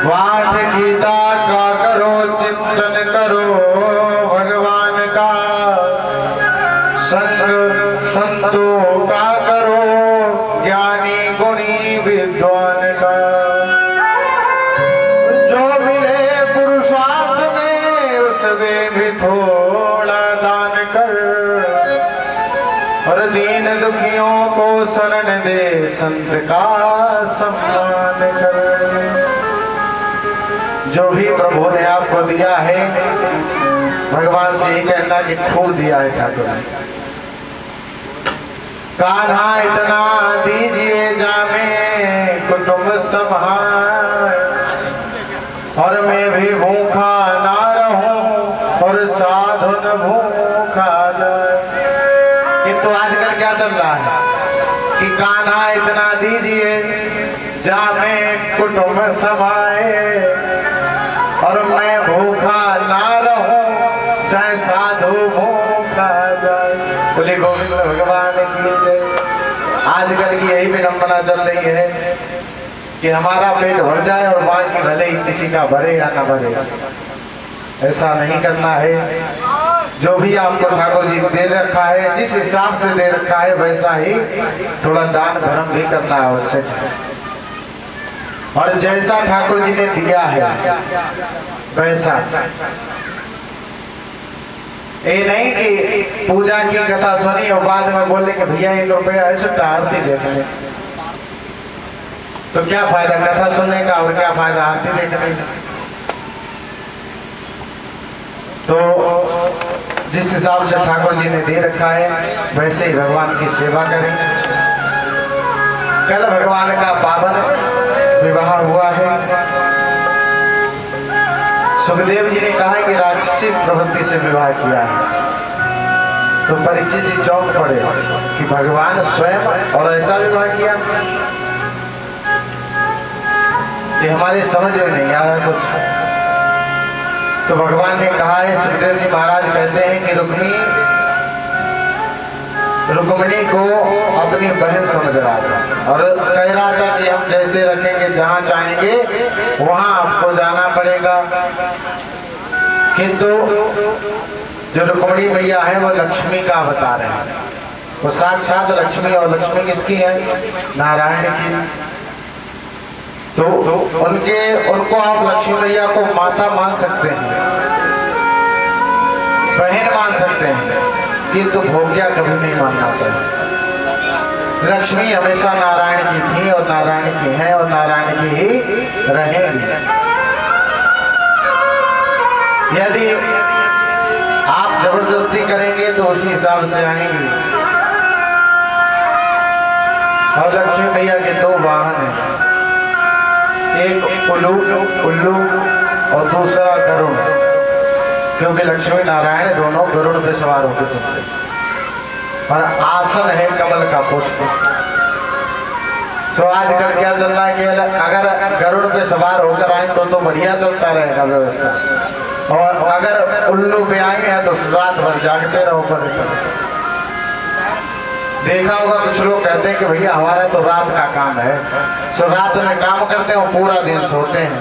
पाठ गीता का करो, चिंतन करो भगवान का, संग संतों का करो, ज्ञानी गुणी विद्वान का। जो मिले पुरुषार्थ में उसमें भी थोड़ा दान कर, और दीन दुखियों को शरण दे, संत का सम्मान कर। जो भी प्रभु ने आपको दिया है, भगवान से ये कहना कि खूब दिया है ठाकुर ने। कान्हा इतना दीजिए जामे कुटुंब संभाल, और मैं भी भूखा ना रहूं और साधु न भूखा जाए। किंतु आजकल क्या चल रहा है कि कान्हा इतना दीजिए जामे कुटुंब समाए, और मैं भूखा ना रहूं चाहे साधु भूखा जाए। बोले गोविंद भगवान की जय। आजकल की यही विडंबना चल रही है कि हमारा पेट भर जाए और बाकी भले ही किसी का भरे या ना भरे। ऐसा नहीं करना है। जो भी आपको ठाकुर जी दे रखा है, जिस हिसाब से दे रखा है वैसा ही थोड़ा दान धर्म भी करना आवश्यक है। और जैसा ठाकुर जी ने दिया है वैसा। ये नहीं कि पूजा की कथा सुनी और बाद में बोले कि भैया 1 रुपया है छुट्टा आरती देख ले, तो क्या फायदा कथा सुनने का और क्या फायदा आरती देखने का। तो जिस हिसाब से ठाकुर जी ने दे रखा है वैसे ही भगवान की सेवा करें। कल भगवान का पावन विवाह हुआ है। सुखदेव जी ने कहा कि राक्षसी प्रवृत्ति से विवाह किया है, तो परीक्षित जी चौंक पड़े कि भगवान स्वयं और ऐसा विवाह किया। ये हमारे समझ में नहीं आया कुछ। तो भगवान ने कहा है, सुखदेव जी महाराज कहते हैं कि रुक्मिणी को अपनी बहन समझ रहा था और कह रहा था कि हम जैसे रखेंगे, जहां चाहेंगे वहां आपको जाना पड़ेगा। किंतु जो रुक्मिणी मैया है वो लक्ष्मी का अवतार है। वो साक्षात लक्ष्मी, और लक्ष्मी किसकी है? नारायण की। तो उनको आप लक्ष्मी मैया को माता मान सकते हैं, बहन मान सकते हैं, किंतु भोग्या कभी नहीं मानना चाहिए। लक्ष्मी हमेशा नारायण की थी और नारायण की है और नारायण की ही रहेगी। यदि आप जबरदस्ती करेंगे तो उसी हिसाब से आएंगे। और लक्ष्मी मैया के 2 वाहन हैं, एक उल्लू और दूसरा गरुड़, क्योंकि लक्ष्मी नारायण दोनों गरुड़ पे सवार होकर चलते। और आसन है कमल का पुष्प। तो आजकल क्या चल रहा है कि अगर गरुड़ पे सवार होकर आए तो बढ़िया चलता रहेगा व्यवस्था, और अगर उल्लू पे आए हैं तो रात भर जागते रहो पर। देखा होगा कुछ लोग कहते हैं कि भैया हमारा तो रात का काम है, सो रात में काम करते हैं और पूरा दिन सोते हैं।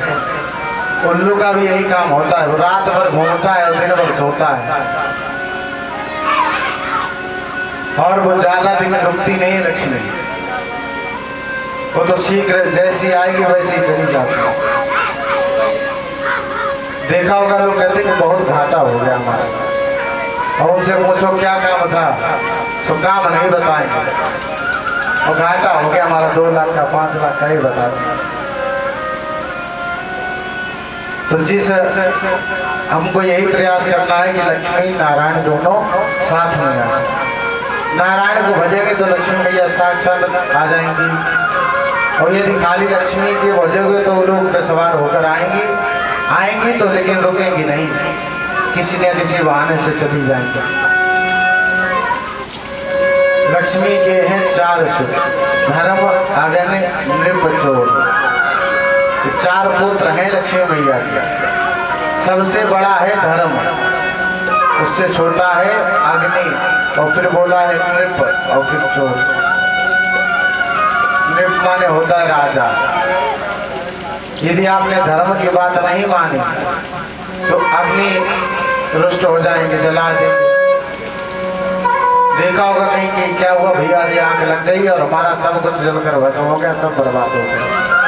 उल्लू का भी यही काम होता है, वो रात भर घूमता है और दिन भर सोता है, और वो ज्यादा दिन रुकती नहीं है लक्ष्मी। वो तो शीघ्र जैसी आएगी वैसी चली जाती है। देखा होगा लोग कहते हैं कि बहुत घाटा हो गया हमारा, और उनसे पूछो क्या काम था, सो काम नहीं बताएंगे। और घाटा हो गया हमारा 2 लाख का 5 लाख का ही बता दें। तो जिस हमको यही प्रयास करना है कि लक्ष्मी नारायण दोनों साथ में आए। नारायण को भजेंगे तो लक्ष्मी मैया साक्षात आ जाएंगी, और यदि खाली लक्ष्मी के भजोगे तो वो लोग पे सवार होकर आएंगी तो लेकिन रुकेंगी नहीं, किसी न किसी बहाने से चली जाएंगे। लक्ष्मी के हैं 4 सुख, धर्म, अगन, नृप, चोर। 4 पुत्र हैं लक्ष्मी मैया के। सबसे बड़ा है धर्म, उससे छोटा है अग्नि, और फिर बोला है नृप, और फिर चोर। नृप माने होता है राजा, यदि आपने धर्म की बात नहीं मानी तो अग्नि रुष्ट हो जाएंगे, जला देंगे। देखा होगा कहीं कि क्या हुआ भैया, आग लग गई और हमारा सब कुछ जलकर भस्म हो गया, सब बर्बाद हो गया,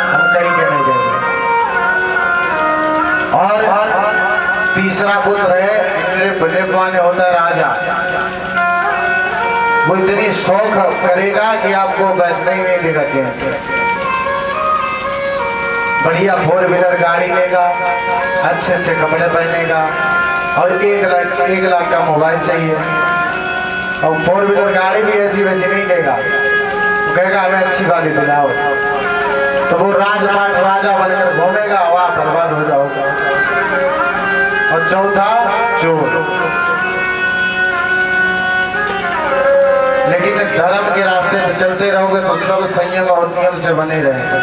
हम कहीं के नहीं जाएंगे। और तीसरा पुत्र है माने होता है राजा। वो इतनी शौक करेगा कि आपको बैठने ही नहीं देगा चैन। बढ़िया 4 व्हीलर गाड़ी लेगा, अच्छे अच्छे कपड़े पहनेगा और 1 लाख का मोबाइल चाहिए। और 4 व्हीलर गाड़ी भी ऐसी वैसी नहीं लेगा, वो कहेगा हमें अच्छी वाली दिलाओ। तो वो राजपाट राजा बनकर घूमेगा, वहां बर्बाद हो जाओगा। और चौथा चोर। लेकिन धर्म के रास्ते पे चलते रहोगे तो सब संयम और नियम से बने रहेंगे,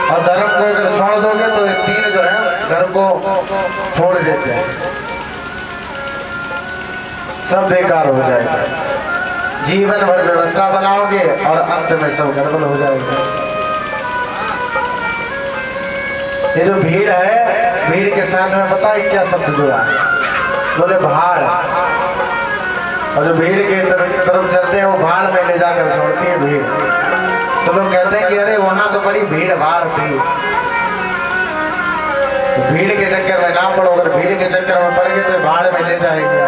और धर्म को अगर छोड़ दोगे तो ये 3 जो है धर्म को छोड़ देते हैं, सब बेकार हो जाएगा। जीवन भर व्यवस्था बनाओगे और अंत में सब गड़बड़ हो जाएगा। ये जो भीड़ है, भीड़ के साथ में पता है क्या शब्द जुड़ा है? बोले भाड़। और जो भीड़ के तरफ चलते हैं वो भाड़ में ले जाकर छोड़ती है भीड़। तो लोग कहते हैं कि अरे वहां तो बड़ी भीड़ भाड़ थी। तो भीड़ के चक्कर में ना पड़ो, अगर भीड़ के चक्कर में पड़ गए तो भाड़ में ले जाएंगे।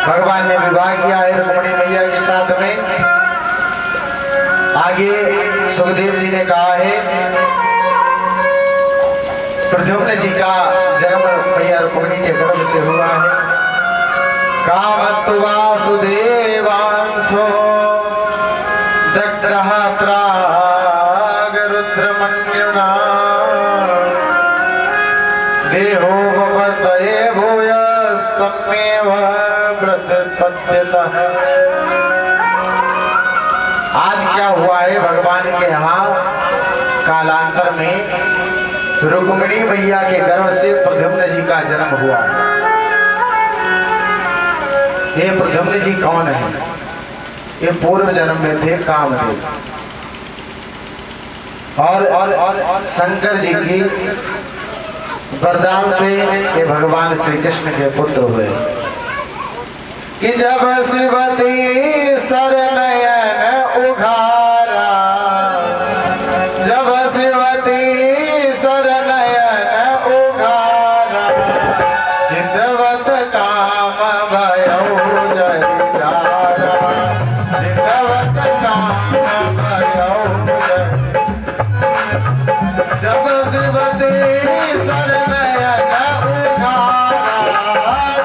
भगवान ने विवाह किया है रुक्मिणी मैया के साथ में। आगे सुखदेव जी ने कहा है प्रद्युम्न जी का जन्म मैया रुक्मिणी के गर्भ से हुआ है। कामस्तु वासुदेवांशो दग्धः प्राग रुद्रमन्युना देहो भवतये भूयस्तमेव व्रतपत्यतः। आज क्या हुआ है भगवान के यहाँ कालांतर में रुक्मिणी मैया के गर्भ से प्रद्युम्न जी का जन्म हुआ। ये प्रद्युम्न जी कौन है? ये पूर्व जन्म में थे कामदेव, और शंकर जी की वरदान से ये भगवान श्री कृष्ण के पुत्र हुए। कि जब शिवती सरनयन उघारा, जब शिवती सरनयन उघारा, जितवत काम भयो जय जारा, जितवत काम भयो जय। जब शिवती सरनयन उघारा,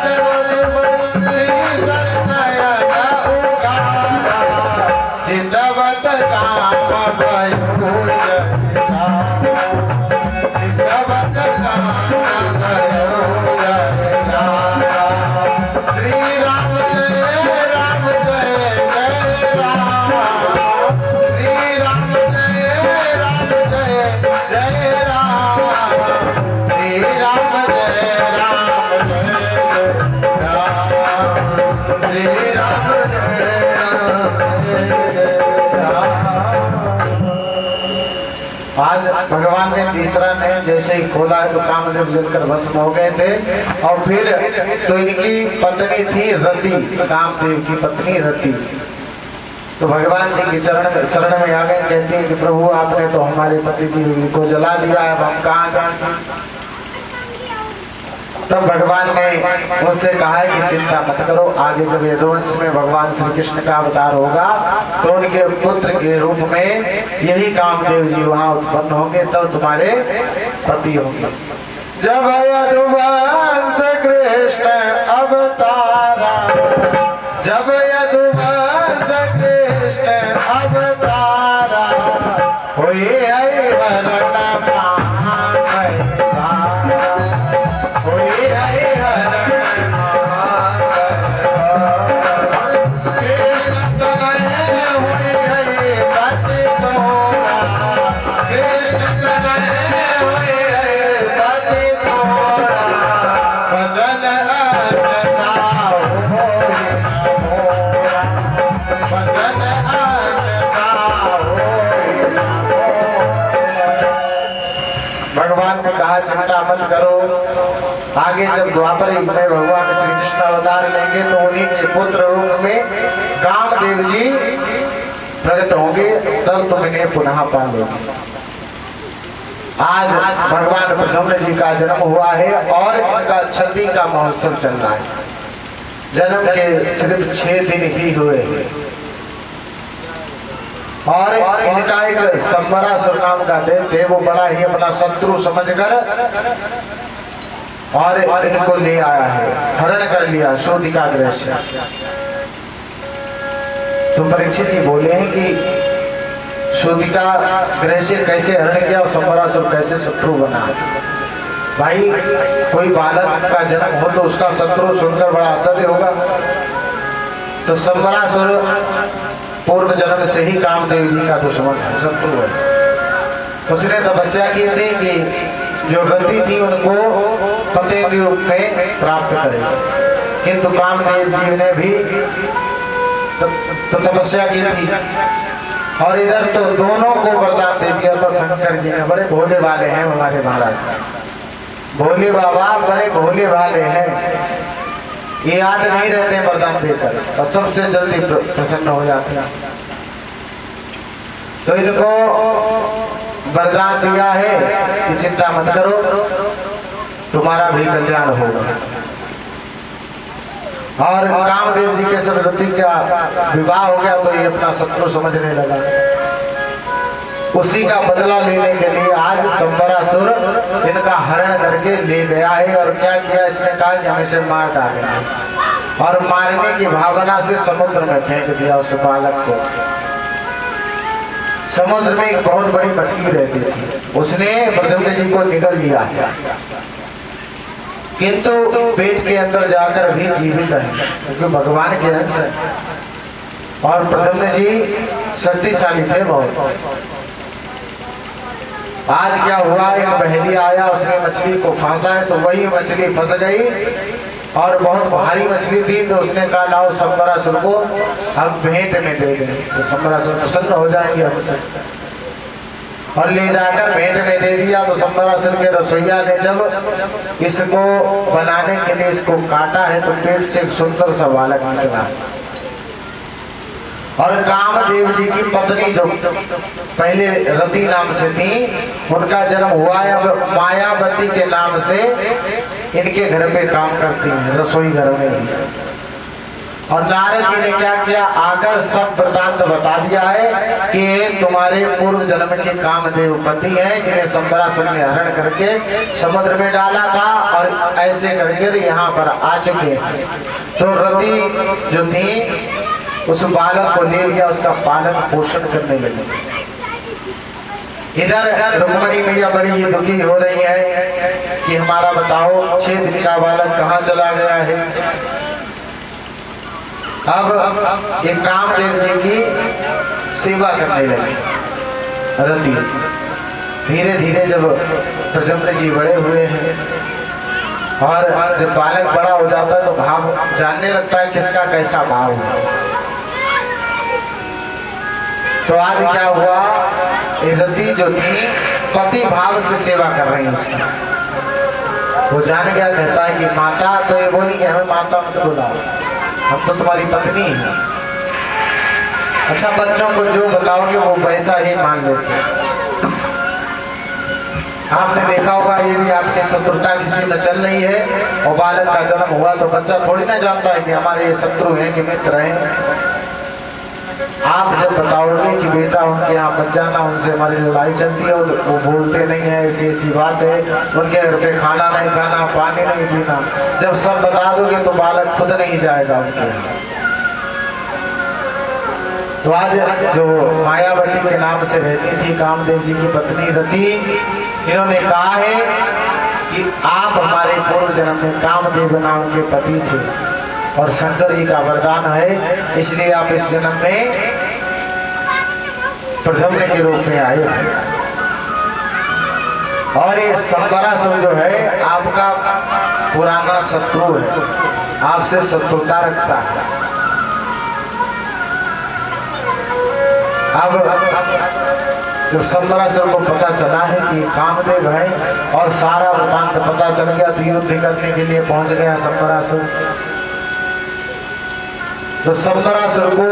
जब शिवती सरनयन उघारा, जितवत काम भयो जय जारा, जितवत काम भयो जय जारा। श्री राम जय राम जय जय राम, श्री राम जय राम जय जय राम, श्री राम जय राम जय जय राम, श्री राम जय राम जय राम। आज भगवान ने तीसरा नयन जैसे ही खोला तो कामदेव जलकर भस्म हो गए थे। और फिर तो इनकी पत्नी थी रति, कामदेव की पत्नी रति। तो भगवान जी की शरण में आ गए, कहती है कि प्रभु आपने तो हमारे पति जी को जला दिया है, हम कहाँ जाएं? तब भगवान ने उससे कहा है कि चिंता मत करो, आगे जब यदुवंश में भगवान श्री कृष्ण का अवतार होगा तो उनके पुत्र के रूप में यही कामदेव जी वहां उत्पन्न होंगे, तब तुम्हारे पति होंगे। जब यदुवंश कृष्ण अवतारा, जब यदुवंश कृष्ण अवतारा, होए भगवान ने कहा चिंता मत करो, आगे जब द्वापर युग में भगवान श्री कृष्ण अवतार लेंगे तो उन्हीं के पुत्र रूप में कामदेव जी प्रकट होंगे, तब तुम इन्हें पुनः पालोगे। आज भगवान प्रद्युम्न जी का जन्म हुआ है और इनका छठी का महोत्सव चल रहा है। जन्म के सिर्फ 6 दिन ही हुए और इनका एक संबरासुर नाम का देव थे, वो बड़ा ही अपना शत्रु समझकर और इनको ले आया है, हरण कर लिया शोधिका ग्रह से। तो परीक्षित जी बोले हैं कि शोधिका ग्रह से कैसे हरण किया और संबरासुर कैसे शत्रु बना। भाई कोई बालक का जन्म हो तो उसका शत्रु सुनकर बड़ा आश्चर्य होगा। तो संबरासुर पूर्व जन्म से ही कामदेव जी का दुश्मन है, शत्रु है। उसने तपस्या की थी कि जो रति थी उनको पति के रूप में प्राप्त करे, किंतु कामदेव जी ने भी तो तपस्या की थी और इधर तो दोनों को वरदान दे दिया था शंकर जी ने। बड़े भोले वाले हैं हमारे महाराज, भोले बाबा बड़े भोले वाले हैं, ये याद नहीं रहते वरदान देकर और सबसे जल्दी प्रसन्न हो जाते हैं। तो इनको वरदान दिया है कि चिंता मत करो, तुम्हारा भी कल्याण होगा। और कामदेव जी के सरस्वती का विवाह हो गया तो ये अपना शत्रु समझने लगा। उसी का बदला लेने के लिए आज संबरासुर इनका हरण करके ले गया है। और क्या किया इसने, कहा कि हम इसे मार डालेंगे और मारने की भावना से समुद्र में फेंक दिया उस बालक को। समुद्र में एक बहुत बड़ी मछली रहती थी, उसने प्रद्युम्न जी को निगल लिया, किंतु पेट के अंदर जाकर भी जीवित है क्योंकि भगवान के अंश है। और प्रद्युम्न जी शक्तिशाली थे बहुत। आज क्या हुआ, एक बहेलिया आया, उसने मछली को फांसा है तो वही मछली फंस गई और बहुत भारी मछली थी। तो उसने कहा लाओ संबरासुर को हम भेंट में दे दें, तो संबरासुर प्रसन्न हो जाएंगे हमसे, और ले जाकर भेंट में दे दिया। तो संबरासुर के रसोइया ने जब इसको बनाने के लिए इसको काटा है तो पेट से एक सुंदर सा बालक निकला। और कामदेव जी की पत्नी जो पहले रति नाम से थी, उनका जन्म हुआ है। अब मायावती के नाम से इनके घर पे काम करती हैं, रसोई घर में। और नारद जी ने क्या किया, आकर सब वृतांत बता दिया है कि तुम्हारे पूर्व जन्म के कामदेव पति हैं, जिन्हें संबरासुर ने हरण करके समुद्र में डाला था और ऐसे करके यहाँ पर आ चुके हैं। तो रति जो थी उस बालक को ले लिया, उसका पालन पोषण करने लगे। इधर रुक्मणी मैया बड़ी ही दुखी हो रही है कि हमारा बताओ 6 दिन का बालक कहाँ चला गया है। अब एक कामदेव जी की सेवा करने लगे रति। धीरे धीरे जब प्रद्युम्न जी बड़े हुए हैं और जब बालक बड़ा हो जाता है तो भाव जानने लगता है किसका कैसा भाव है। तो आज क्या हुआ, रति जो थी पति भाव से सेवा कर रही है उसकी। वो जान गया, कहता है कि माता, तो ये बोली कि हमें माता मत बुलाओ, हम तो तुम्हारी पत्नी है। अच्छा बच्चों को जो बताओगे वो वैसा ही मान लेते। आपने देखा होगा यदि आपकी शत्रुता किसी में चल रही है और बालक का जन्म हुआ तो बच्चा थोड़ी ना जानता है कि हमारे ये शत्रु हैं कि मित्र हैं। आप जब बताओगे कि बेटा उनके यहाँ मत जाना, उनसे हमारी लड़ाई चलती है, वो बोलते नहीं है, ऐसी ऐसी बात है, उनके घर पे खाना नहीं खाना, पानी नहीं पीना, जब सब बता दोगे तो बालक खुद नहीं जाएगा उनके यहाँ। तो आज जो मायावती के नाम से रहती थी कामदेव जी की पत्नी रति, इन्होंने कहा है कि आप हमारे पूर्व जन्म में कामदेव नाम के पति थे और शंकर जी का वरदान है, इसलिए आप इस जन्म में प्रद्युम्न के रूप में आए हैं। और ये संबरासुर जो है आपका पुराना शत्रु है, आपसे शत्रुता रखता है। अब जब संबरासुर को पता चला है कि कामदेव है और सारा वृतांत पता चल गया तो युद्ध करने के लिए पहुंच गया संबरासुर। तो संबरासुर को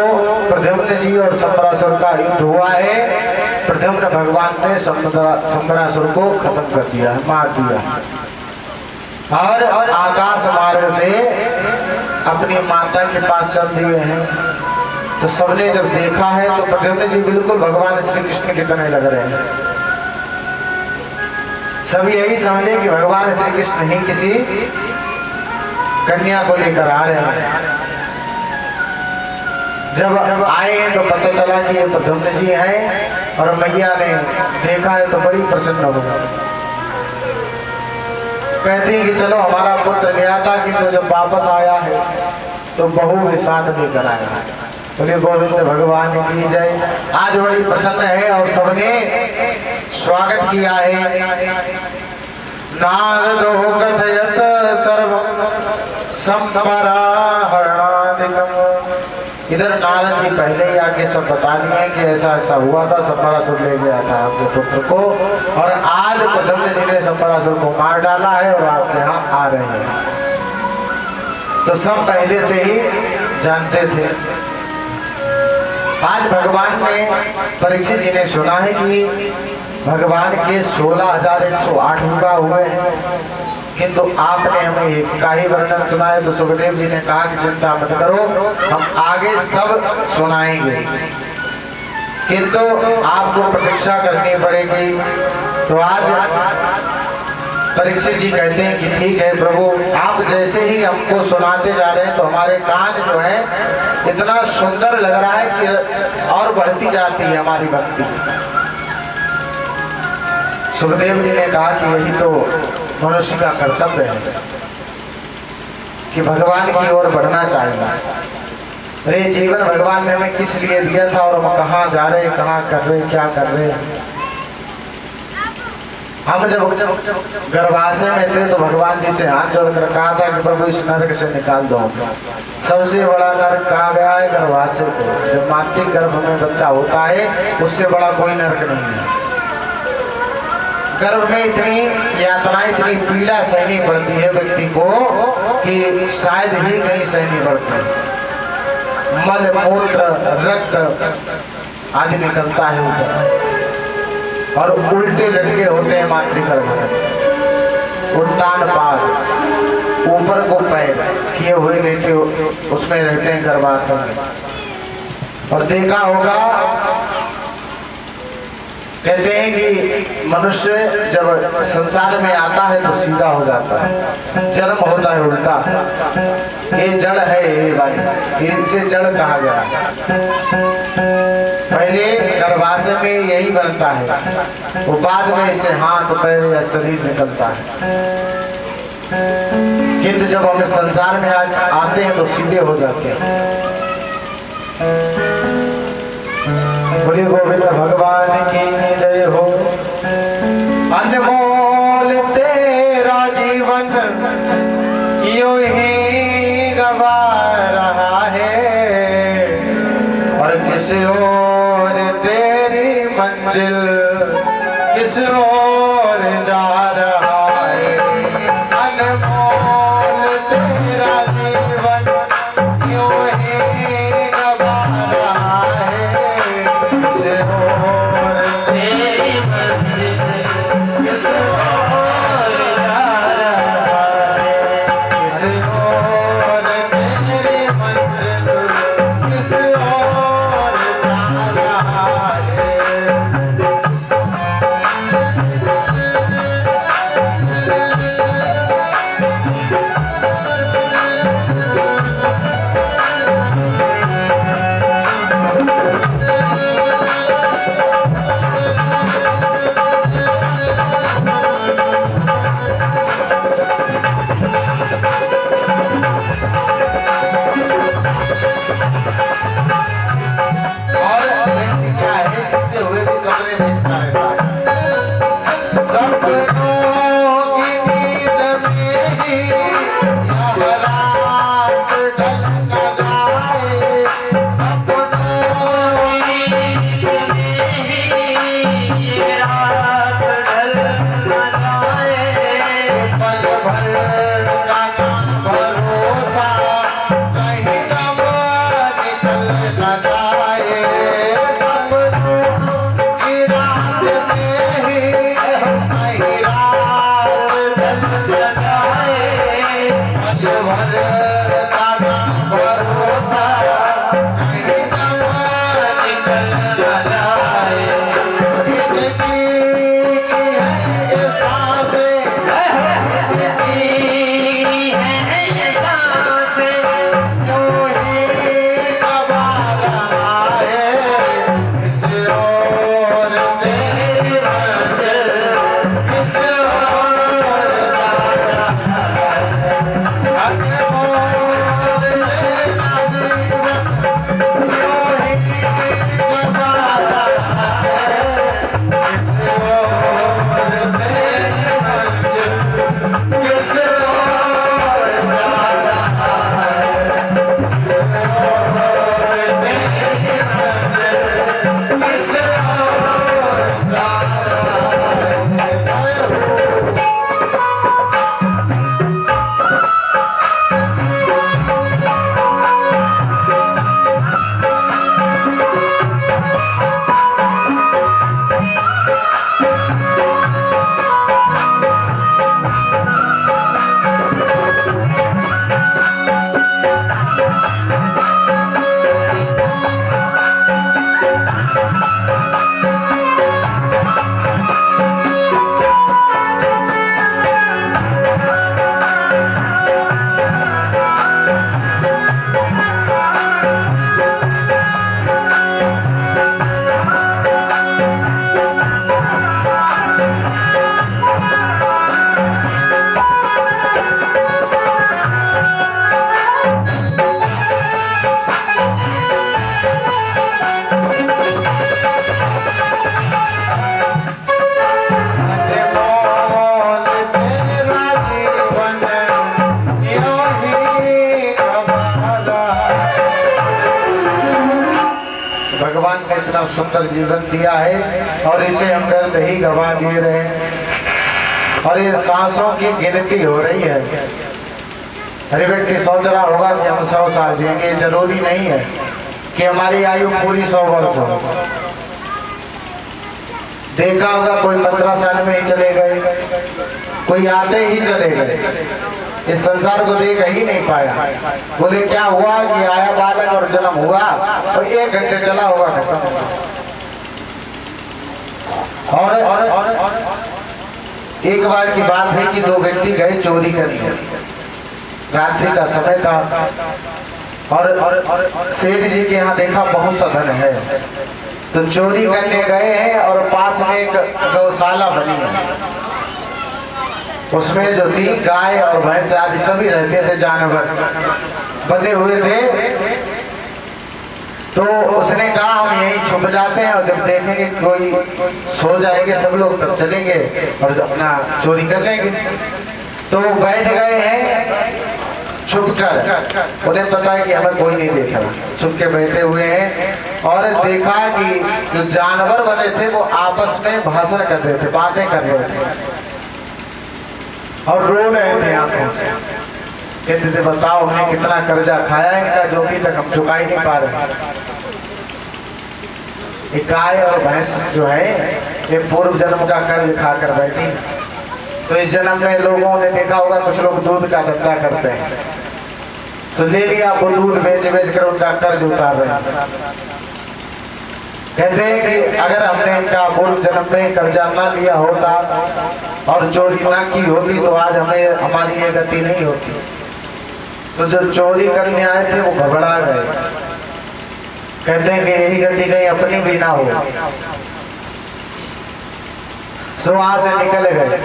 प्रद्युम्न जी और संबरासुर का युद्ध हुआ है। प्रद्युम्न भगवान ने संबरासुर को खत्म कर दिया, मार दिया और आकाश मार्ग से अपनी माता के पास चल दिए हैं। तो सबने जब देखा है तो प्रद्युम्न जी बिल्कुल भगवान श्री कृष्ण के तरह लग रहे हैं। सब यही समझे कि भगवान श्री कृष्ण ही किसी कन्या को लेकर आ रहे हैं। जब आए हैं तो पता चला कि ये प्रद्युम्न जी हैं और मैया ने देखा है तो बड़ी प्रसन्न हो गई। कहती है कि चलो हमारा पुत्र गया था किंतु जब वापस आया है तो बहू के साथ लेकर आया। बोले गोविंद भगवान की जय। आज बड़ी प्रसन्न है और सबने स्वागत किया है। नारदो कथयत सर्वं संबराहरणादिकम्। इधर नारद जी पहले ही आके सब बता दिए कि ऐसा ऐसा हुआ था, संबरासुर ले गया था आपके पुत्र को और आज प्रद्युम्न जी ने संबरासुर को मार डाला है और आपके यहाँ आ रहे हैं। तो सब पहले से ही जानते थे। आज भगवान ने परीक्षित जी ने सुना है कि भगवान के 16,108 विवाह हुए हैं, किंतु आपने हमें एक का ही वर्णन सुनाया। तो सुखदेव जी ने कहा कि चिंता मत करो, हम आगे सब सुनाएंगे, किंतु आपको प्रतीक्षा करनी पड़ेगी। तो आज परीक्षित जी कहते हैं कि ठीक है प्रभु, आप जैसे ही हमको सुनाते जा रहे हैं तो हमारे कान जो है इतना सुंदर लग रहा है कि और बढ़ती जाती है हमारी भक्ति। सुखदेव जी ने कहा कि यही तो मनुष्य का कर्तव्य है कि भगवान की ओर बढ़ना चाहिए। अरे जीवन भगवान ने हमें किस लिए दिया था और हम कहाँ जा रहे, कहाँ कर रहे, क्या कर रहे हैं। हम जब गर्भाशय में थे तो भगवान जी से हाथ जोड़कर कहा था कि प्रभु इस नरक से निकाल दो। सबसे बड़ा नरक कहा गया है गर्भाशय को। जब मातृ गर्भ में बच्चा होता है उससे बड़ा कोई नरक नहीं है। गर्भ में इतनी यातना, इतनी पीड़ा सहनी पड़ती है व्यक्ति को कि शायद ही कहीं सहनी पड़ती है। मल मूत्र रक्त आदि निकलता है उधर से और उल्टे लटके होते हैं मातृगर्भ में। उत्तान पाद ऊपर को पैर किए हुए रहते उसमें रहते हैं गर्भाशय में। और देखा होगा, कहते हैं कि मनुष्य जब संसार में आता है तो सीधा हो जाता है, जन्म होता है उल्टा। ये जड़ है, ये भाई इसे जड़ कहा गया। पहले गर्भाशय में यही बनता है, वो बाद में इससे हाथ पैर या शरीर निकलता है। किंतु जब हम इस संसार में आते हैं तो सीधे हो जाते हैं। बोलिए गोविंद भगवान की जय हो। अनमोल तेरा जीवन यूं ही गवा रहा है और किस ओर तेरी मंजिल किस ओर जा रहा है। अनमोल तेरा जीवन यूं ही गवा रहा है, किस ओर तेरी मंजिल किस ओर जा रहा है, किस ओर तेरी मंजिल किस ओर जा रहा है। इतना सुंदर जीवन दिया है और इसे हम जल्द ही गवा दे रहे हैं और ये सांसों की गिनती हो रही है। हर व्यक्ति सोच रहा होगा कि हम 100 साल जिएंगे, जरूरी नहीं है कि हमारी आयु पूरी 100 वर्ष हो। देखा होगा कोई 15 साल में ही चले गए, कोई आते ही चले गए, इस संसार को देख ही नहीं पाया। बोले क्या हुआ कि आया बालक और जन्म हुआ और 1 घंटे चला होगा, खत्म हुआ। और एक बार की बात है कि 2 व्यक्ति गए चोरी करने, रात्रि का समय था और सेठ जी के यहाँ देखा बहुत सा धन है तो चोरी करने गए हैं और पास में एक गौशाला बनी है, उसमें जो थी गाय और भैंस आदि सभी रहते थे, जानवर बंधे हुए थे। तो उसने कहा हम यहीं छुप जाते हैं और जब देखेंगे कोई सो जाएंगे सब लोग तब चलेंगे और अपना चोरी कर लेंगे। तो वो बैठ गए हैं छुप कर, उन्हें पता है कि हमें कोई नहीं देख रहा, छुप के बैठे हुए हैं और देखा कि जो जानवर बने थे वो आपस में भाषण कर रहे थे, बातें कर रहे थे और रो रहे थे आंखों से। कहते थे बताओ हमने कितना कर्जा खाया इनका जो अभी तक हम चुका ही नहीं पा रहे। एक गाय और भैंस जो है ये पूर्व जन्म का कर्ज खाकर बैठी, तो इस जन्म में लोगों ने देखा होगा कुछ लोग दूध का धंधा करते हैं, तो ले लिया वो दूध बेच कर उनका कर्ज उतार रहे हैं। कहते हैं कि अगर हमने इनका पूर्व जन्म में कर्जा ना लिया होता और चोरी ना की होती तो आज हमें हमारी ये गति नहीं होती। तो जो चोरी करने आए थे वो घबरा गए, कहते हैं कि यही गति कहीं अपनी भी ना हो, सो वहां से निकल गए।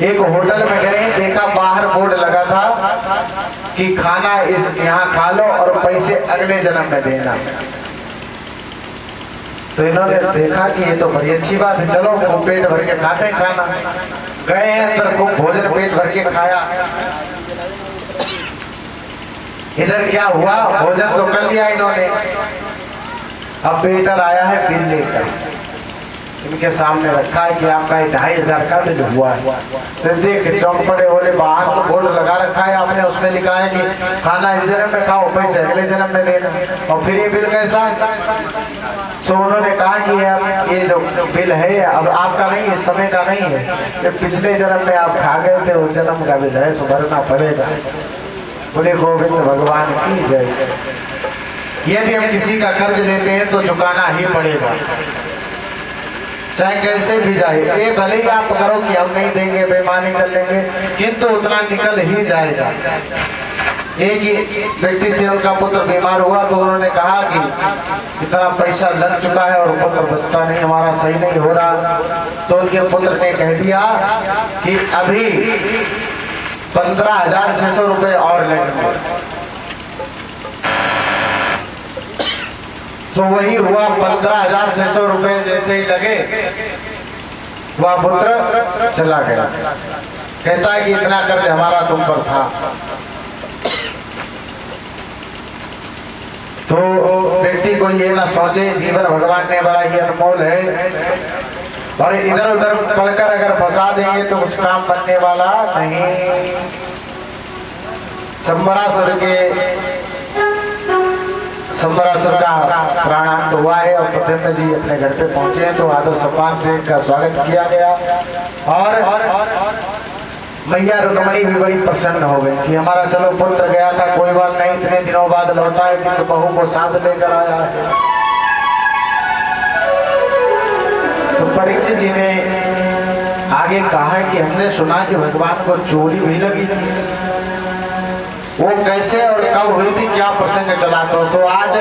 एक होटल में गए, देखा बाहर बोर्ड लगा था कि खाना इस यहाँ खा लो और पैसे अगले जन्म में देना। तो इन्होंने देखा कि ये तो बड़ी अच्छी बात है, चलो खूब पेट भर के खाते हैं खाना। गए हैं अंदर, खूब भोजन पेट भर के खाया। इधर क्या हुआ, भोजन तो कर लिया इन्होंने, अब वेटर आया है बिल लेकर, इनके सामने रखा है कि आपका 2500 का बिल हुआ है। तो देख चौंक पड़े, बोले बाहर तो बोर्ड लगा रखा है आपने, उसमें लिखा है कि खाना इस जन्म में खाओ पैसे अगले जन्म में देना, और फिर ये बिल कैसा है? तो उन्होंने कहा कि ये जो बिल है अब आपका नहीं, इस समय का नहीं है, ये पिछले जन्म में आप खा गए थे उस जन्म का बिल है, सुधरना पड़ेगा। बोले गोविंद भगवान की जय। यदि हम किसी का कर्ज लेते हैं तो चुकाना ही पड़ेगा, चाहे कैसे भी जाए। ये भले ही आप करो कि हम नहीं देंगे, बेईमानी कर लेंगे, किंतु उतना निकल ही जाएगा। एक ही व्यक्ति थे, उनका पुत्र बीमार हुआ तो उन्होंने कहा कि इतना पैसा लग चुका है और पुत्र बचता नहीं, हमारा सही नहीं हो रहा। तो उनके पुत्र ने कह दिया कि अभी 15,600 रुपए और लगेंगे। तो वही हुआ, 15,600 रुपए जैसे ही लगे वह पुत्र चला गया। कहता है कि इतना कर्ज हमारा तुम पर था। तो व्यक्ति को ये ना सोचे, जीवन भगवान ने बड़ा ही अनमोल है और इधर उधर पढ़कर अगर फंसा देंगे तो कुछ काम बनने वाला नहीं। संबरासुर का प्राणांत हुआ है और प्रद्युम्न जी अपने घर पे पहुंचे हैं, तो आदर सम्मान से इनका स्वागत किया गया और मैया रुक्मणी भी बड़ी प्रसन्न हो गई कि हमारा चलो पुत्र गया था, कोई बात नहीं, इतने दिनों बाद लौटा है कि तो बहू को साथ लेकर आया है। तो परीक्षित जी ने आगे कहा है कि हमने सुना कि भगवान को चोरी भी लगी, वो कैसे और कब हुई थी, क्या प्रसंग चला। तो आज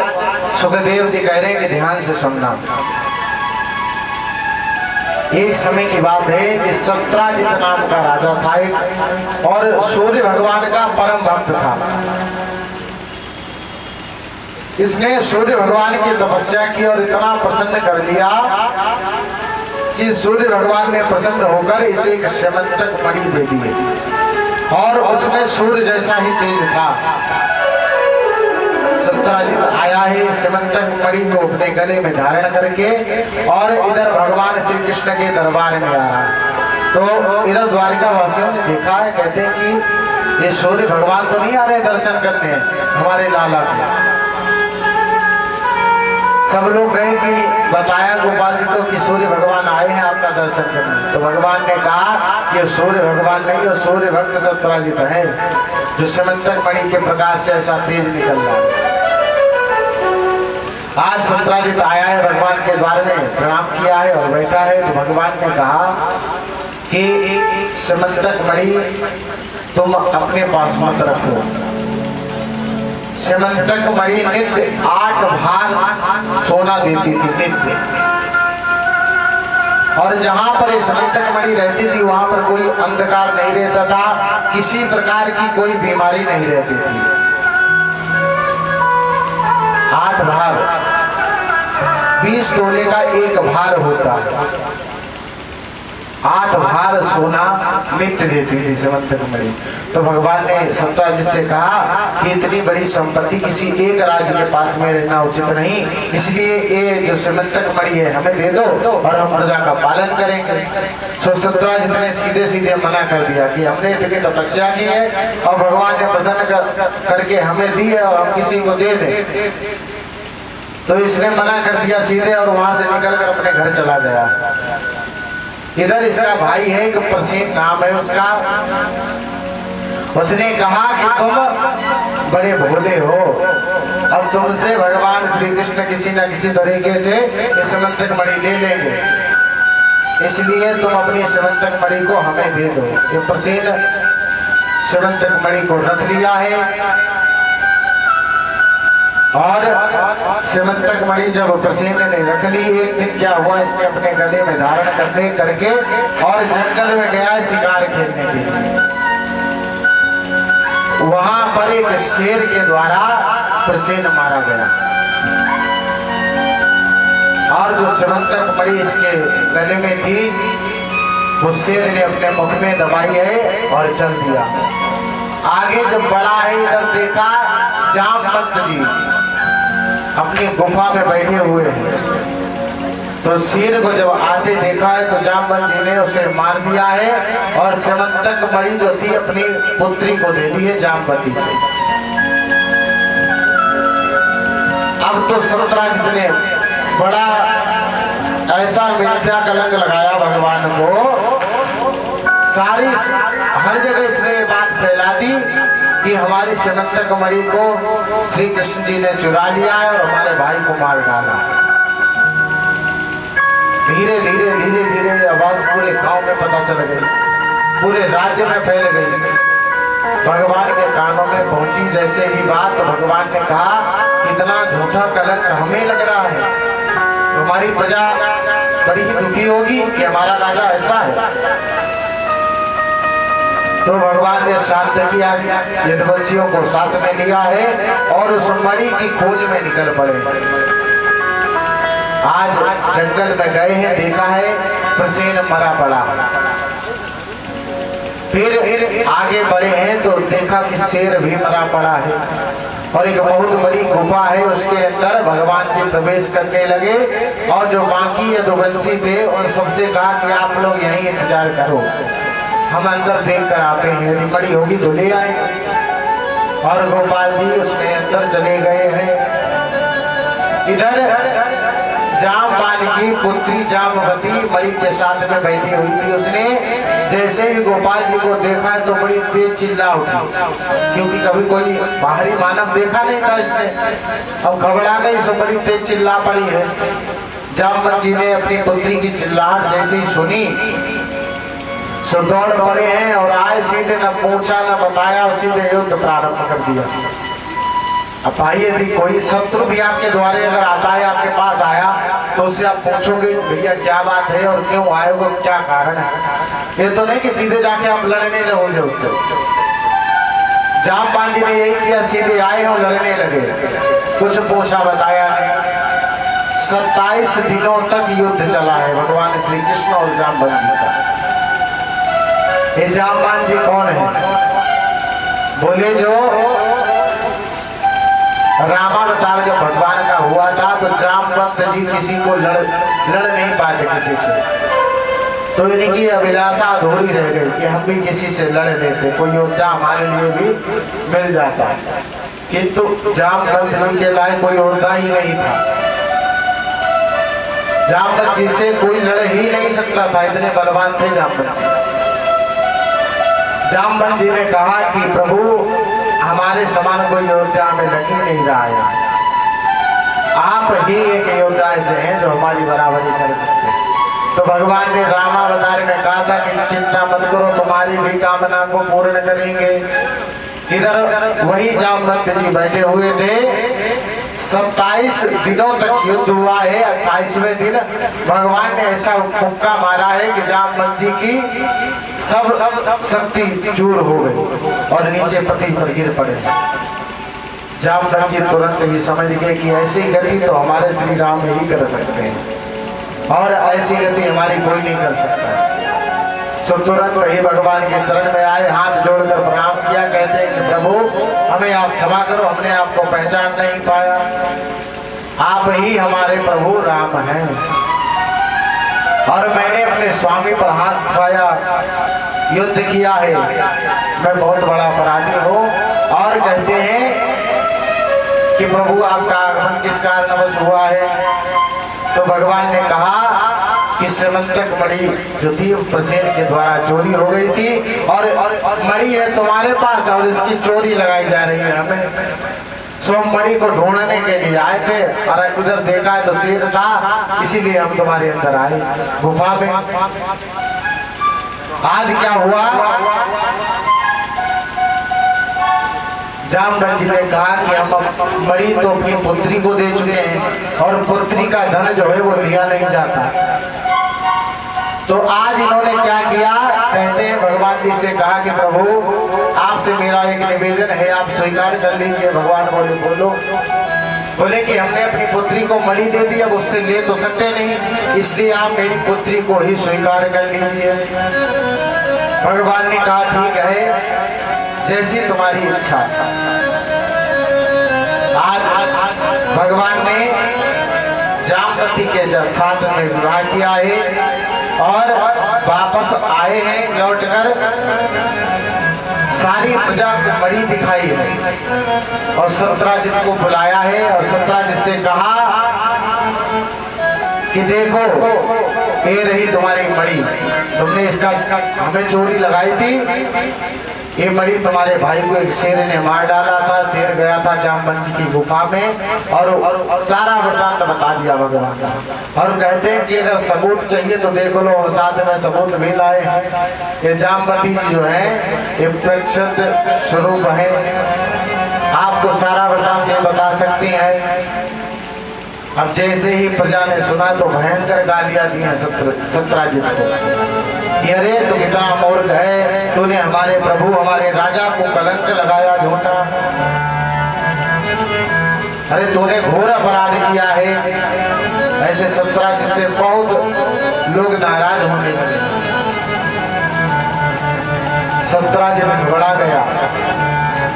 सुखदेव जी कह रहे हैं कि ध्यान से सुनना। एक समय की बात है कि सत्राजित नाम का राजा था और सूर्य भगवान का परम भक्त था। इसने सूर्य भगवान की तपस्या की और इतना प्रसन्न कर लिया कि सूर्य भगवान ने प्रसन्न होकर इसे एक स्यमंतक मणि दे दी और उसमें सूर्य जैसा ही तेज था। सत्राजित आया है सिमंतक मणि को अपने गले में धारण करके और इधर भगवान श्री कृष्ण के दरबार में आ रहा है। तो इधर द्वारिका वासियों ने देखा है, कहते हैं कि ये सूर्य भगवान तो नहीं आ रहे दर्शन करने हमारे लाला के। सब लोग गए कि बताया गोपाल जी को कि सूर्य भगवान आए हैं आपका दर्शन करने। तो भगवान ने कहा कि सूर्य भगवान नहीं, सूर्य भक्त सत्राजित है जो सिमंतक मणि के प्रकाश से ऐसा तेज निकल रहा है। आज सत्राजित आया है भगवान के द्वार में, प्रणाम किया है और बैठा है। तो भगवान ने कहा कि सिमंतक मणि तुम अपने पास मत रखो। सिमंतक मणि नित्य 8 भार सोना देती थी नित्य, और जहां पर ये सिमंतक मणि रहती थी वहां पर कोई अंधकार नहीं रहता था, किसी प्रकार की कोई बीमारी नहीं रहती थी। 8 भार 20 तोले का एक भार होता है। 8 भार सोना नित्य देती थी सिमंतक मणि। तो भगवान ने सत्राजित से कहा कि इतनी बड़ी संपत्ति किसी एक राज्य के पास में रहना उचित नहीं, इसलिए ये जो सिमंतक मणि है हमें दे दो और हम प्रजा का पालन करेंगे। तो सत्राजित ने सीधे सीधे मना कर दिया कि हमने इतनी तपस्या की है और भगवान ने प्रसन्न करके हमें दी है और हम किसी को दे दें। तो इसने मना कर दिया सीधे और वहां से निकलकर अपने घर चला गया। इधर इसका भाई है, एक प्रसीन नाम है उसका। उसने कहा कि तुम बड़े भोले हो, अब तुमसे भगवान श्री कृष्ण किसी न किसी तरीके से इस सिमंतक मणि ले लेंगे, इसलिए तुम अपनी सिमंतक मणि को हमें दे दो। ये प्रसीन सिमंतक मणि को रख लिया है और सिमंतक मणि जब प्रसेन ने रख ली, एक दिन क्या हुआ, इसने अपने गले में धारण करने करके और जंगल में गया शिकार खेलने के लिए। वहां पर एक शेर के द्वारा प्रसेन मारा गया और जो सिमंतक मणि इसके गले में थी वो शेर ने अपने मुख में दबाई है और चल दिया। आगे जब बढ़ा है इधर देखा जामवंत जी अपनी गुफा में बैठे हुए हैं। तो शेर को जब आते देखा है तो जामवंत जी ने उसे मार दिया है और सिमंतक मणि जो थी अपनी पुत्री को दे दी है जामवती को। अब तो सत्राजित ने बड़ा ऐसा मिथ्या कलंक लगाया भगवान को, सारी हर जगह इसने ये बात फैला दी कि हमारी सिमंतक मणि को श्री कृष्ण जी ने चुरा लिया है और हमारे भाई को मार डाला। धीरे धीरे धीरे धीरे आवाज पूरे गांव में पता चल गई, पूरे राज्य में फैल गई, भगवान के कानों में पहुंची। जैसे ही बात भगवान ने कहा कितना झूठा कलंक हमें लग रहा है, हमारी प्रजा बड़ी ही दुखी होगी कि हमारा राजा ऐसा है। तो भगवान ने शांत किया, यदुवंशियों को साथ में लिया है और उस मणि की खोज में निकल पड़े। आज जंगल में गए हैं, देखा है प्रसेन मरा पड़ा। फिर आगे बढ़े हैं तो देखा कि शेर भी मरा पड़ा है और एक बहुत बड़ी गुफा है, उसके अंदर भगवान जी प्रवेश करने लगे और जो बाकी यदुवंशी थे उन सबसे कहा कि आप लोग यहीं इंतजार करो, हम अंदर देख कर आते हैं, यदि मणि होगी तो ले आए। और गोपाल जी उसमें अंदर चले गए हैं। इधर जामवान की पुत्री जामवती मणि के साथ में बैठी हुई थी। उसने जैसे ही गोपाल जी को देखा तो बड़ी तेज चिल्ला उठी, क्योंकि कभी कोई बाहरी मानव देखा नहीं था इसने। अब घबरा गई, सब बड़ी तेज चिल्ला पड़ी है। जामवंत जी ने अपनी पुत्री की चिल्लाहट जैसे ही सुनी सो दौड़ पड़े हैं और आए सीधे न पूछा न बताया, सीधे युद्ध प्रारंभ कर दिया। अब भाई यदि कोई शत्रु भी आपके द्वारे अगर आता है, आपके पास आया तो उससे आप पूछोगे भैया क्या बात है और क्यों आए हो, क्या कारण है। ये तो नहीं कि सीधे जाके आप लड़ने लगोगे उससे। जामवंत जी ने यही किया, सीधे आए और लड़ने लगे, कुछ पूछा बताया नहीं। 27 दिनों तक युद्ध चला है भगवान श्री कृष्ण और जामवंत जी का। ये जामवंत जी कौन है? बोले जो रामावतार जब भगवान का हुआ था तो जामवंत जी किसी को लड़ नहीं पाते किसी से, तो इनकी अभिलाषा अधूरी रह गई कि हम भी किसी से लड़ लेते, कोई योद्धा हमारे लिए भी मिल जाता, किंतु जामवंत जी के लायक कोई योद्धा ही नहीं था। जामवंत जी से कोई लड़ ही नहीं सकता था, इतने बलवान थे जामवंत। जामवंत जी ने कहा कि प्रभु हमारे समान कोई योद्धा में लग ही नहीं रहा है, आप ही एक योद्धा ऐसे हैं जो हमारी बराबरी कर सकते हैं। तो भगवान ने रामावतार में कहा था कि चिंता मत करो, तुम्हारी भी कामना को पूर्ण करेंगे। इधर वही जामवंत जी बैठे हुए थे, 27 दिनों तक युद्ध हुआ है। 28वें दिन भगवान ने ऐसा फुक्का मारा है कि जामवंत जी की सब शक्ति चूर हो गई और नीचे पृथ्वी पर गिर पड़े। जामवंत जी तुरंत ये समझ गए कि ऐसी गति तो हमारे श्री राम ही कर सकते हैं और ऐसी गति हमारी कोई नहीं कर सकता। तो तुरंत ही भगवान के शरण में आए, हाथ जोड़कर प्रणाम किया, कहते हैं कि प्रभु हमें आप क्षमा करो, हमने आपको पहचान नहीं पाया, आप ही हमारे प्रभु राम हैं और मैंने अपने स्वामी पर हाथ उठाया, युद्ध किया है, मैं बहुत बड़ा अपराधी हूँ। और कहते हैं कि प्रभु आपका आगमन किस कारणवश हुआ है? तो भगवान ने कहा कि श्रीमंतक मणि जो थी प्रसेन के द्वारा चोरी हो गई थी और मणि है तुम्हारे पास और इसकी चोरी लगाई जा रही है हमें। सो मणि को ढूंढने के लिए आए थे और उधर देखा है तो शेर था, इसीलिए हम तुम्हारे अंदर आए गुफा में। आज क्या हुआ? जामवंत जी ने कहा कि हम मणि तो अपनी पुत्री को दे चुके हैं और पुत्री का धन जो है वो दिया नहीं जाता। तो आज इन्होंने क्या किया? कहते हैं भगवान जी से कहा कि प्रभु आपसे मेरा एक निवेदन है, आप स्वीकार कर लीजिए। भगवान बोले कि हमने अपनी पुत्री को मणि दे दी, अब उससे ले तो सकते नहीं, इसलिए आप मेरी पुत्री को ही स्वीकार कर लीजिए। भगवान ने कहा ठीक है, जैसी तुम्हारी इच्छा। आज भगवान ने जामवती के साथ में विवाह किया है और वापस आए हैं लौटकर, सारी प्रजा को मणि दिखाई है और सत्राजित को बुलाया है और सत्राजित से कहा कि देखो ये रही तुम्हारी मणि, तुमने इसका हमें चोरी लगाई थी, ये मणि तुम्हारे भाई को एक शेर ने मार डाला था, शेर गया था जामवंत जी की गुफा में और सारा वृतांत बता दिया भगवान। और कहते हैं कि अगर सबूत चाहिए तो देख लो, और साथ में सबूत भी लाए हैं। ये जामवती जी जो है ये प्रक्षत स्वरूप है, आपको सारा वृतांत ये बता सकती है। अब जैसे ही प्रजा ने सुना तो भयंकर गालियां दी हैं सत्राजित को, अरे तू कितना मूर्ख है, तूने हमारे प्रभु हमारे राजा को कलंक लगाया झूठा, अरे तूने घोर अपराध किया है। ऐसे सत्राजित से बहुत लोग नाराज होने लगे। सत्राजित घबरा गया,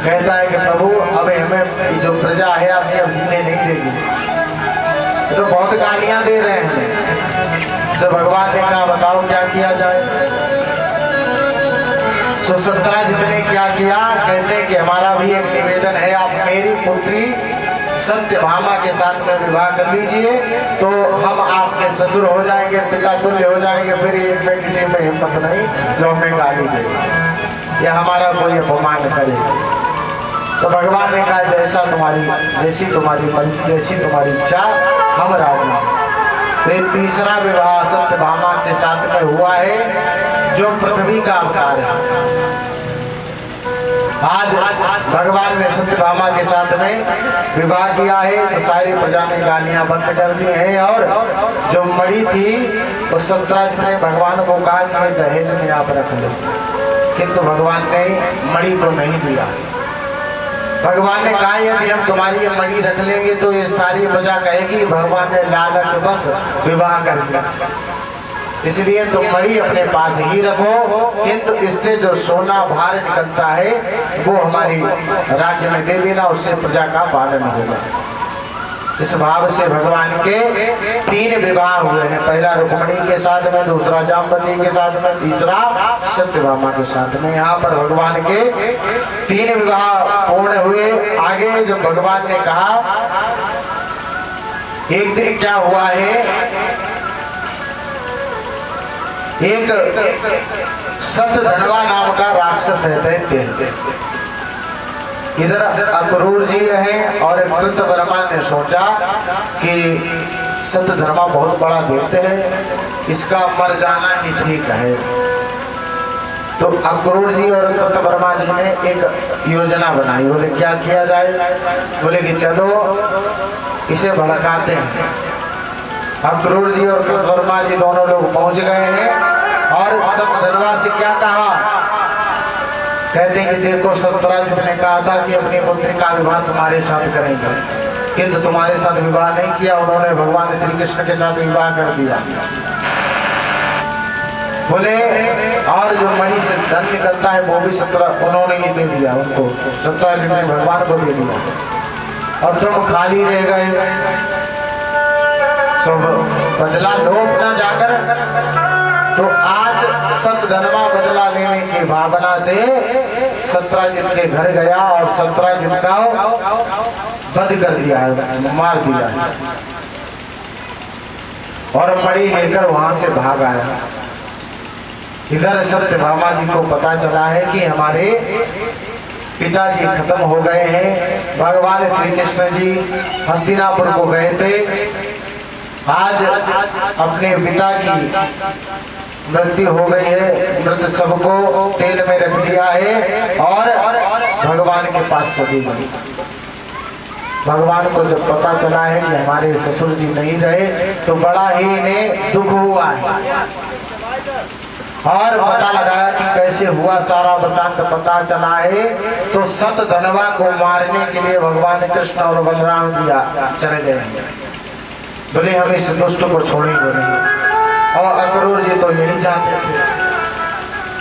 कहता है कि प्रभु अब हमें जो प्रजा है आपने अब जीने नहीं देगी, तो बहुत गालियां दे रहे हैं। तो भगवान ने कहा बताओ क्या किया जाए? तो सत्राजित ने क्या किया? कहते हैं कि हमारा भी एक निवेदन है, आप मेरी पुत्री सत्यभामा के साथ में विवाह कर लीजिए तो हम आपके ससुर हो जाएंगे, पिता तुल्य हो जाएंगे, फिर एक में किसी में हिम्मत नहीं जो हमें गाली दे या हमारा कोई अपमान करे। तो भगवान ने कहा जैसी तुम्हारी मर्जी, जैसी तुम्हारी इच्छा, हम राजी। फिर तीसरा विवाह सत्यभामा के साथ में हुआ है जो पृथ्वी का अवतार है। आज भगवान ने सत्यभामा के साथ में विवाह किया है तो सारी प्रजा ने गालियां बंद कर दी है और जो मणि थी उस सत्राजित ने भगवान को कहा कि दहेज में आप रख लो, किंतु भगवान ने मणि को नहीं दिया। भगवान ने कहा यदि हम तुम्हारी ये मणि रख लेंगे तो ये सारी प्रजा कहेगी भगवान ने लालच बस विवाह कर दिया। इसलिए तुम मणि अपने पास ही रखो, किंतु इससे जो सोना भार निकलता है वो हमारी राज्य में दे देना, उससे प्रजा का पालन होगा। इस भाव से भगवान के 3 विवाह हुए हैं। पहला रुक्मिणी के साथ में, दूसरा जाम्बती के साथ में, तीसरा सत्यभामा के साथ में। यहाँ पर भगवान के 3 विवाह पूर्ण हुए। आगे जब भगवान ने कहा, एक दिन क्या हुआ है, एक सतधनवा नाम का राक्षस है, दैत्य। इधर अक्रूर जी हैं और कृतवर्मा ने सोचा कि सतधर्मा बहुत बड़ा दैत्य है, इसका मर जाना ही ठीक है। तो अक्रूर जी और कृतवर्मा जी ने एक योजना बनाई। बोले क्या किया जाए? बोले कि चलो इसे भड़काते हैं। अक्रूर जी और कृतवर्मा जी दोनों लोग पहुंच गए हैं और सतधर्मा से क्या कहा? कहते हैं कि देखो, सत्यराज ने कहा था कि अपनी पुत्री का विवाह तुम्हारे साथ करेंगे, किंतु तुम्हारे साथ विवाह नहीं किया, उन्होंने भगवान श्री कृष्ण के साथ विवाह कर दिया। बोले और जो मणि से धन निकलता है वो भी उन्होंने ही दे दिया उनको, सत्यराज ने भगवान को दे दिया और तुम खाली रह गए। तो बदला लो अपना जाकर। तो आज सतधनवा बदला लेने की भावना से सत्यराजित के घर गया और सत्यराजित का वध कर दिया है, मार दिया है और मणि लेकर वहां से भाग आया। इधर सत्यभामा जी को पता चला है कि हमारे पिताजी खत्म हो गए हैं। भगवान श्री कृष्ण जी हस्तिनापुर को गए थे, आज अपने पिता की मृत्यु हो गई है, मृत सबको तेल में रख दिया है और भगवान के पास चली गई। भगवान को जब पता चला है कि हमारे ससुर जी नहीं रहे तो बड़ा ही इन्हें दुख हुआ है और पता लगाया कि कैसे हुआ, सारा वृतांत पता चला है। तो सतधनवा को मारने के लिए भगवान कृष्ण और बलराम जी चले गए। बोले हम इस दुष्ट को छोड़ेंगे नहीं, और अक्रूर जी तो यही चाहते थे।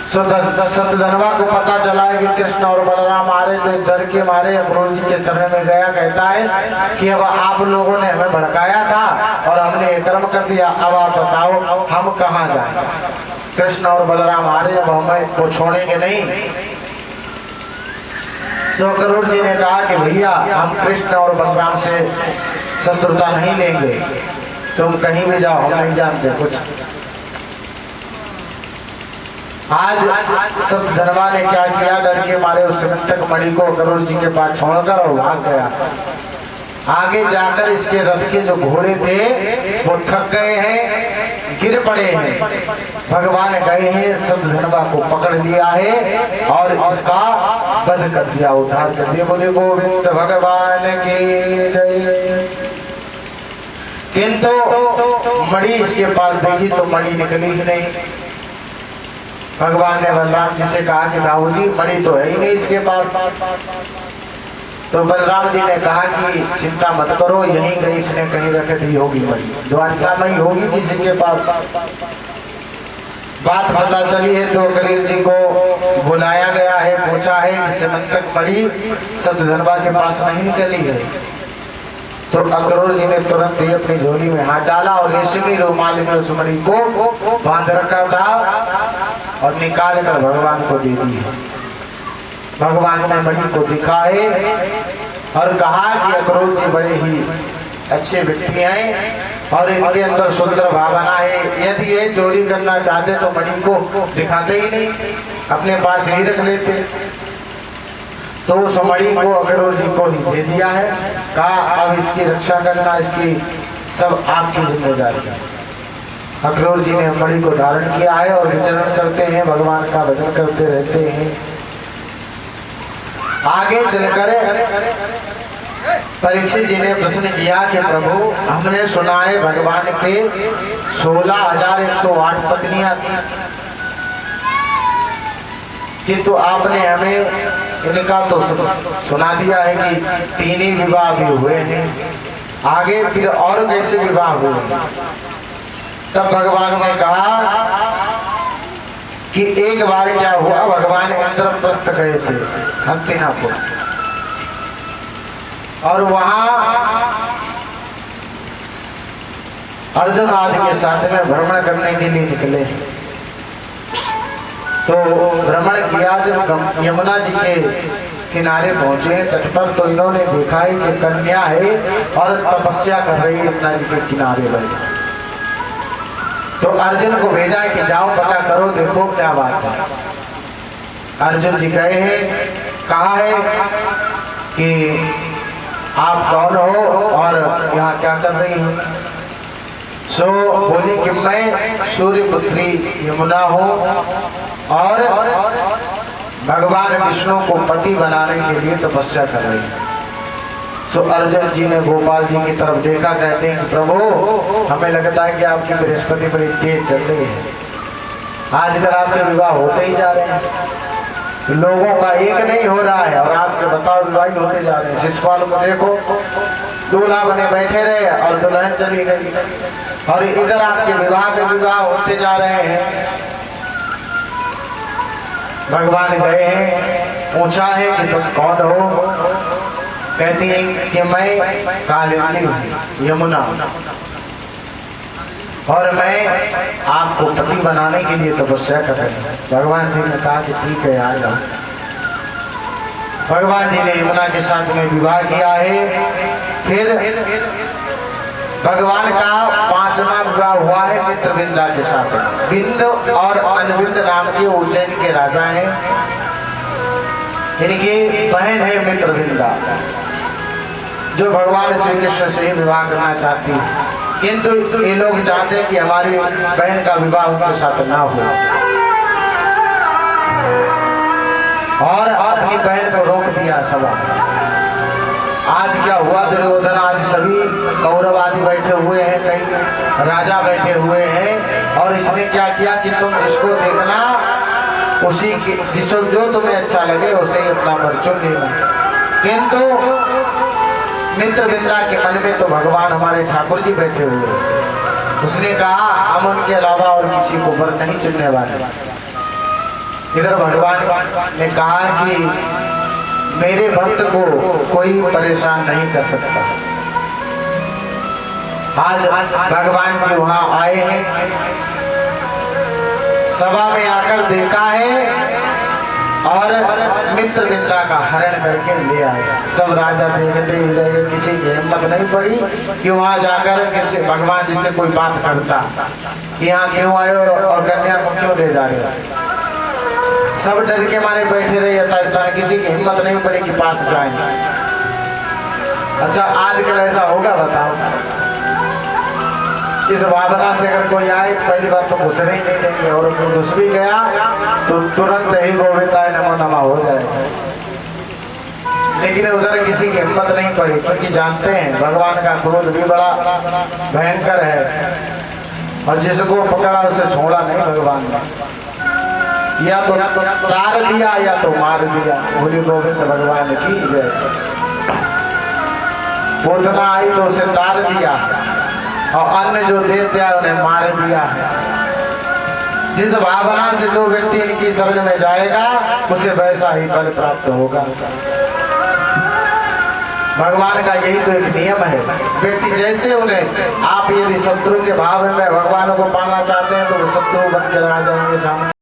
सतधनवा को पता चला है कि कृष्ण और बलराम आ रहे, तो डर के मारे अक्रूर जी के शरण में गया। कहता है कि अब आप लोगों ने हमें भड़काया था और हमने कर्म कर दिया, अब आप बताओ हम कहाँ जाएं? कृष्ण और बलराम आ रहे, अब हमें वो छोड़ेंगे नहीं। सो अक्रूर जी ने कहा कि भैया हम कृष्ण और बलराम से शत्रुता नहीं लेंगे, तुम कहीं भी जाओ, हम नहीं जानते कुछ। आज सतधनवा ने क्या किया, डर के मारे उस तक मणि को अक्रूर जी के पास छोड़कर और भाग गया। आगे जाकर इसके रथ के जो घोड़े थे वो थक गए हैं, गिर पड़े हैं। भगवान गए हैं, सतधनवा को पकड़ लिया है और इसका वध कर दिया, उद्धार कर दिया। बोले गोविंद भगवान की जय। किंतु मणि इसके पास देखी तो मणि निकली ही नहीं। भगवान ने बलराम जी से कहा कि बाबूजी मणि तो है ही नहीं इसके पास। तो बलराम जी ने कहा कि चिंता मत करो, यहीं कहीं इसने कहीं रख दी होगी मणि, द्वारका में ही होगी किसी के पास। बात पता चली है तो अक्रूर जी को बुलाया गया है, पूछा है कि समंतक मणि सतधनवा के पास नहीं निकली है। तो अक्रूर जी ने तुरंत ही अपनी झोली में हाथ डाला और रेशमी रुमाल में उस मणि को बांध रखा था और निकाल कर भगवान को दे दी है। भगवान ने मणि को दिखाए और कहा कि अक्रूर जी बड़े ही अच्छे व्यक्ति हैं और इनके अंदर सुंदर भावना है, यदि ये चोरी करना चाहते तो मणि को दिखाते ही नहीं, अपने पास ही रख लेते। तो उस मणि को अक्रूर जी को ही दे दिया है, कहा अब इसकी रक्षा करना, इसकी सब आपकी जिम्मेदारी है। अक्रूर जी ने मणि को धारण किया है और विचरण करते हैं, भगवान का भजन करते रहते हैं। आगे चलकर परीक्षित जी ने प्रश्न किया कि प्रभु हमने सुना है भगवान के 16,108 पत्नियां थी, किंतु आपने हमें इनका तो सुना दिया है कि 3 ही विवाह भी हुए हैं, आगे फिर और कैसे विवाह हुए? तब भगवान ने कहा इंद्रप्रस्थ गए थे हस्तिनापुर, और वहां अर्जुन आदि के साथ में भ्रमण करने के लिए निकले। तो भ्रमण किया, जब यमुना जी के किनारे पहुंचे तट पर, तो इन्होंने देखा है कि कन्या है और तपस्या कर रही है यमुना जी के किनारे बैठ। तो अर्जुन को भेजा है कि जाओ पता करो, देखो क्या बात है। अर्जुन जी गए हैं, कहा है कि आप कौन हो और यहाँ क्या कर रही हो। सो बोली कि मैं सूर्य पुत्री यमुना हूँ और भगवान विष्णु को पति बनाने के लिए तपस्या कर रही है। तो अर्जुन जी ने गोपाल जी की तरफ देखा, कहते हैं कि प्रभु हमें लगता है कि आपकी बृहस्पति बड़ी तेज चल रही है, आजकल आपके विवाह होते ही जा रहे हैं, लोगों का एक नहीं हो रहा है और आपके बताओ विवाह होते जा रहे हैं। शिशुपाल को देखो, दूल्हा बने बैठे रहे और दुल्हन चली गई, और इधर आपके विवाह के विवाह होते जा रहे हैं। भगवान गए हैं, पूछा है कि तुम कौन हो। कहती है कि मैं कालिंदी हूँ, यमुना, और मैं आपको पति बनाने के लिए तपस्या कर रही हूँ। भगवान जी ने कहा कि ठीक है आ जाओ। भगवान जी ने यमुना के साथ में विवाह किया है। फिर भगवान का 5वां विवाह हुआ है मित्रविंदा के साथ। बिंद और अनविंद नाम के उज्जैन के राजा हैं, इनकी बहन है मित्रविंदा, जो भगवान श्री कृष्ण से ही विवाह करना चाहती है, किंतु ये लोग चाहते हैं कि हमारी बहन का विवाह उनके साथ ना हो, और अपनी बहन को रोक दिया सभा। आज क्या हुआ, दुर्योधन आदि सभी कौरव आदि बैठे हुए हैं, कई राजा बैठे हुए हैं, और इसने क्या किया कि तुम जिसको देखना उसी के जिसको जो तुम्हें अच्छा लगे उसे ही अपना वर चुन लेना। किंतु मित्रविंदा के मन में तो भगवान हमारे ठाकुर जी बैठे हुए हैं। उसने कहा हम उनके अलावा और किसी को वर नहीं चुनने वाले। इधर भगवान ने कहा कि मेरे भक्त को कोई परेशान नहीं कर सकता। आज भगवान जी वहां आए हैं, सभा में आकर देखा है और मित्रविंदा का हरण करके ले आए। सब राजा देखते ही रहे, किसी की हिम्मत नहीं पड़ी कि वहां जाकर किसी भगवान जी से कोई बात करता कि यहाँ क्यों आए और कन्या को क्यों ले जा रहे हो। सब डर के मारे बैठे रहे यथास्थान, किसी की हिम्मत नहीं पड़ी कि पास जाए। अच्छा आजकल ऐसा होगा बताओ, इस भावना से अगर कोई आए तो पहली बात तो घुसने ही नहीं देंगे, और घुस भी गया तो तुरंत ही गोविंदाय नमो नमः हो जाएगा। लेकिन उधर किसी की हिम्मत नहीं पड़ी, क्योंकि जानते हैं भगवान का क्रोध भी बड़ा भयंकर है, और जिसको पकड़ा उसे छोड़ा नहीं भगवान ने। या तो तार दिया या तो मार दिया। बोली गोविंद भगवान की जय। पूतना आई तो उसे तार दिया, और अन्य जो दे दिया उन्हें मार दिया है। जिस भावना से जो व्यक्ति इनकी शरण में जाएगा उसे वैसा ही फल प्राप्त होगा। भगवान का यही तो एक नियम है, व्यक्ति जैसे उन्हें, आप यदि शत्रु के भाव में भगवान को पाना चाहते हैं तो वो शत्रु बन कर आ जाएंगे सामने।